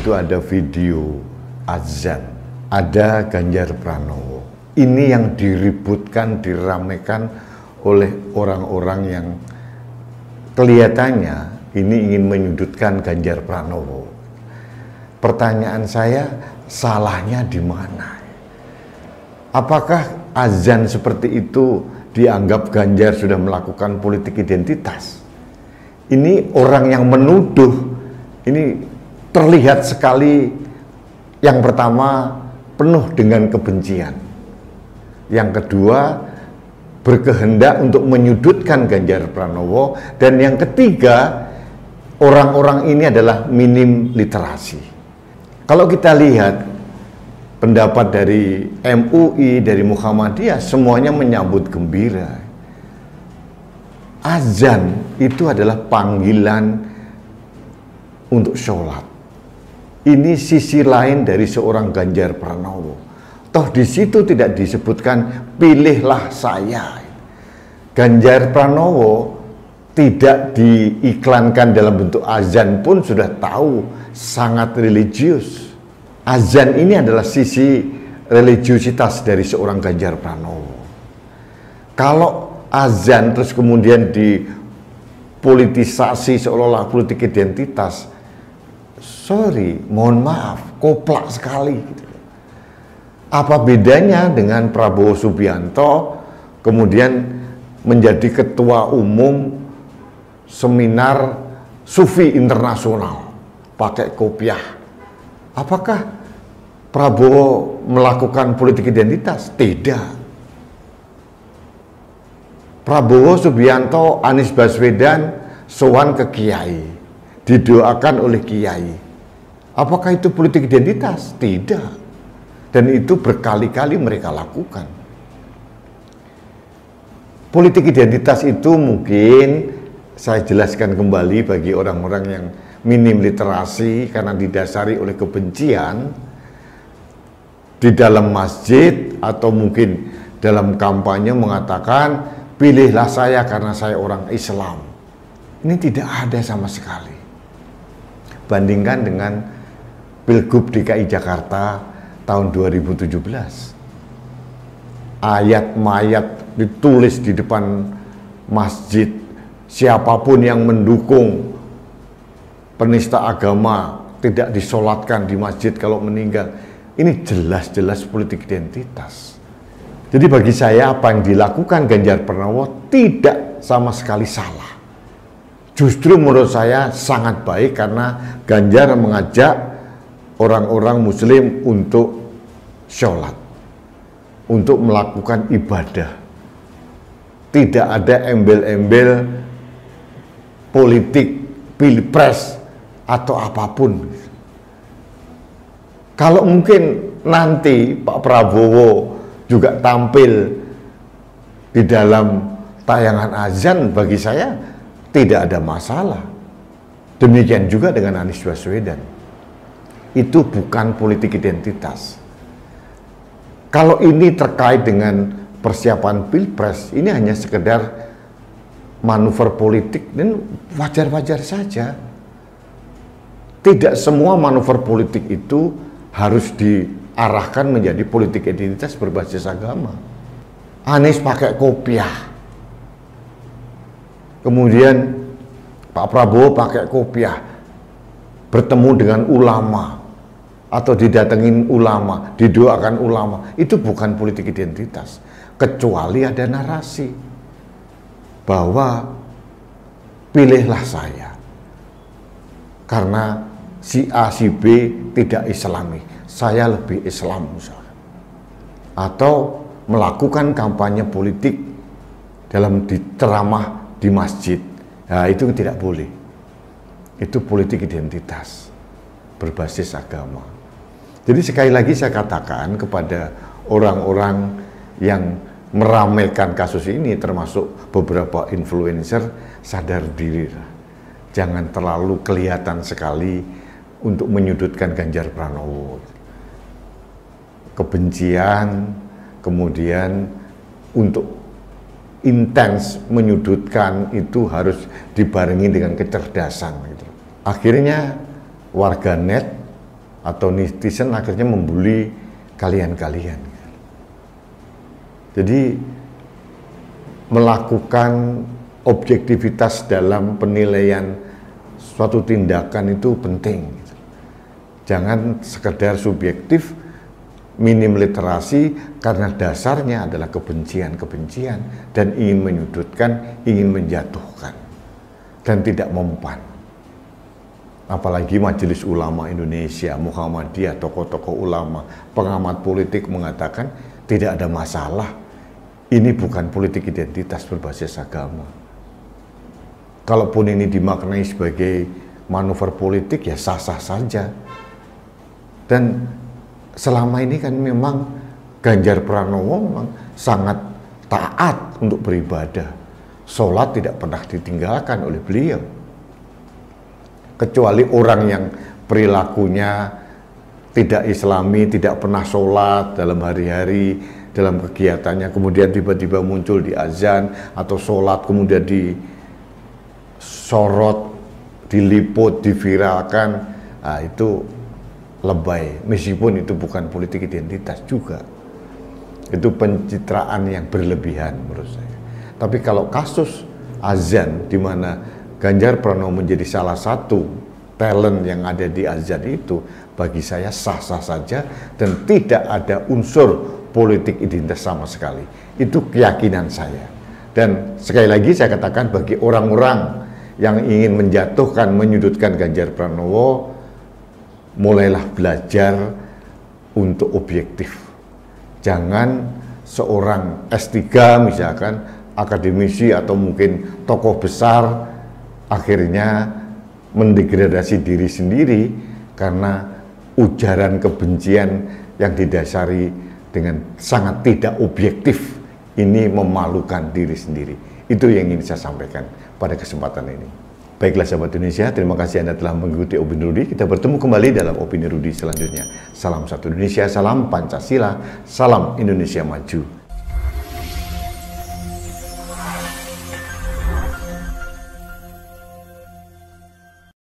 itu ada video azan, ada Ganjar Pranowo. Ini yang diributkan, diramaikan oleh orang-orang yang kelihatannya ini ingin menyudutkan Ganjar Pranowo. Pertanyaan saya, salahnya di mana? Apakah azan seperti itu dianggap Ganjar sudah melakukan politik identitas? Ini orang yang menuduh, ini terlihat sekali yang pertama penuh dengan kebencian. Yang kedua berkehendak untuk menyudutkan Ganjar Pranowo. Dan yang ketiga, orang-orang ini adalah minim literasi. Kalau kita lihat pendapat dari MUI, dari Muhammadiyah, semuanya menyambut gembira. Azan itu adalah panggilan untuk sholat. Ini sisi lain dari seorang Ganjar Pranowo. Toh di situ tidak disebutkan pilihlah saya. Ganjar Pranowo tidak diiklankan dalam bentuk azan pun sudah tahu sangat religius. Azan ini adalah sisi religiusitas dari seorang Ganjar Pranowo. Kalau azan terus kemudian dipolitisasi seolah-olah politik identitas, sorry, mohon maaf, koplak sekali gitu. Apa bedanya dengan Prabowo Subianto kemudian menjadi ketua umum seminar Sufi internasional pakai kopiah? Apakah Prabowo melakukan politik identitas? Tidak. Prabowo Subianto, Anies Baswedan sowan ke kiai, didoakan oleh kiai. Apakah itu politik identitas? Tidak. Dan itu berkali-kali mereka lakukan. Politik identitas itu mungkin saya jelaskan kembali bagi orang-orang yang minim literasi karena didasari oleh kebencian di dalam masjid atau mungkin dalam kampanye mengatakan pilihlah saya karena saya orang Islam. Ini tidak ada sama sekali. Bandingkan dengan Pilgub DKI Jakarta tahun 2017. Ayat-mayat ditulis di depan masjid. Siapapun yang mendukung penista agama tidak disolatkan di masjid kalau meninggal. Ini jelas-jelas politik identitas. Jadi bagi saya apa yang dilakukan Ganjar Pranowo tidak sama sekali salah. Justru menurut saya sangat baik karena Ganjar mengajak orang-orang muslim untuk sholat, untuk melakukan ibadah. Tidak ada embel-embel politik, pilpres, atau apapun. Kalau mungkin nanti Pak Prabowo juga tampil di dalam tayangan azan, bagi saya tidak ada masalah. Demikian juga dengan Anies Baswedan. Itu bukan politik identitas. Kalau ini terkait dengan persiapan pilpres, ini hanya sekedar manuver politik dan wajar-wajar saja. Tidak semua manuver politik itu harus diarahkan menjadi politik identitas berbasis agama. Anies pakai kopiah, kemudian Pak Prabowo pakai kopiah, bertemu dengan ulama atau didatengin ulama, didoakan ulama. Itu bukan politik identitas, kecuali ada narasi bahwa pilihlah saya karena si A, si B tidak Islami, saya lebih Islam misalnya. Atau melakukan kampanye politik dalam ceramah di masjid. Nah, itu tidak boleh. Itu politik identitas berbasis agama. Jadi sekali lagi saya katakan kepada orang-orang yang meramaikan kasus ini, termasuk beberapa influencer, sadar diri. Jangan terlalu kelihatan sekali untuk menyudutkan Ganjar Pranowo. Kebencian, kemudian untuk intens menyudutkan itu harus dibarengi dengan kecerdasan gitu. Akhirnya warganet atau netizen akhirnya membuli kalian-kalian. Jadi melakukan objektivitas dalam penilaian suatu tindakan itu penting. Jangan sekedar subjektif, minim literasi karena dasarnya adalah kebencian-kebencian dan ingin menyudutkan, ingin menjatuhkan dan tidak mempan. Apalagi Majelis Ulama Indonesia, Muhammadiyah, tokoh-tokoh ulama, pengamat politik mengatakan tidak ada masalah. Ini bukan politik identitas berbasis agama. Kalaupun ini dimaknai sebagai manuver politik ya sah-sah saja. Dan selama ini kan memang Ganjar Pranowo memang sangat taat untuk beribadah. Sholat tidak pernah ditinggalkan oleh beliau. Kecuali orang yang perilakunya tidak islami, tidak pernah sholat dalam hari-hari, dalam kegiatannya, kemudian tiba-tiba muncul di azan atau sholat, kemudian disorot, diliput, diviralkan, nah, itu lebay, meskipun itu bukan politik identitas juga. Itu pencitraan yang berlebihan menurut saya. Tapi kalau kasus azan di mana Ganjar Pranowo menjadi salah satu talent yang ada di azan itu, bagi saya sah-sah saja dan tidak ada unsur politik identitas sama sekali. Itu keyakinan saya. Dan sekali lagi saya katakan, bagi orang-orang yang ingin menjatuhkan, menyudutkan Ganjar Pranowo, mulailah belajar untuk objektif. Jangan seorang S3 misalkan, akademisi atau mungkin tokoh besar, akhirnya mendegradasi diri sendiri karena ujaran kebencian yang didasari dengan sangat tidak objektif. Ini memalukan diri sendiri. Itu yang ingin saya sampaikan pada kesempatan ini. Baiklah sahabat Indonesia, terima kasih Anda telah mengikuti Opini Rudi. Kita bertemu kembali dalam Opini Rudi selanjutnya. Salam satu Indonesia, salam Pancasila, salam Indonesia maju.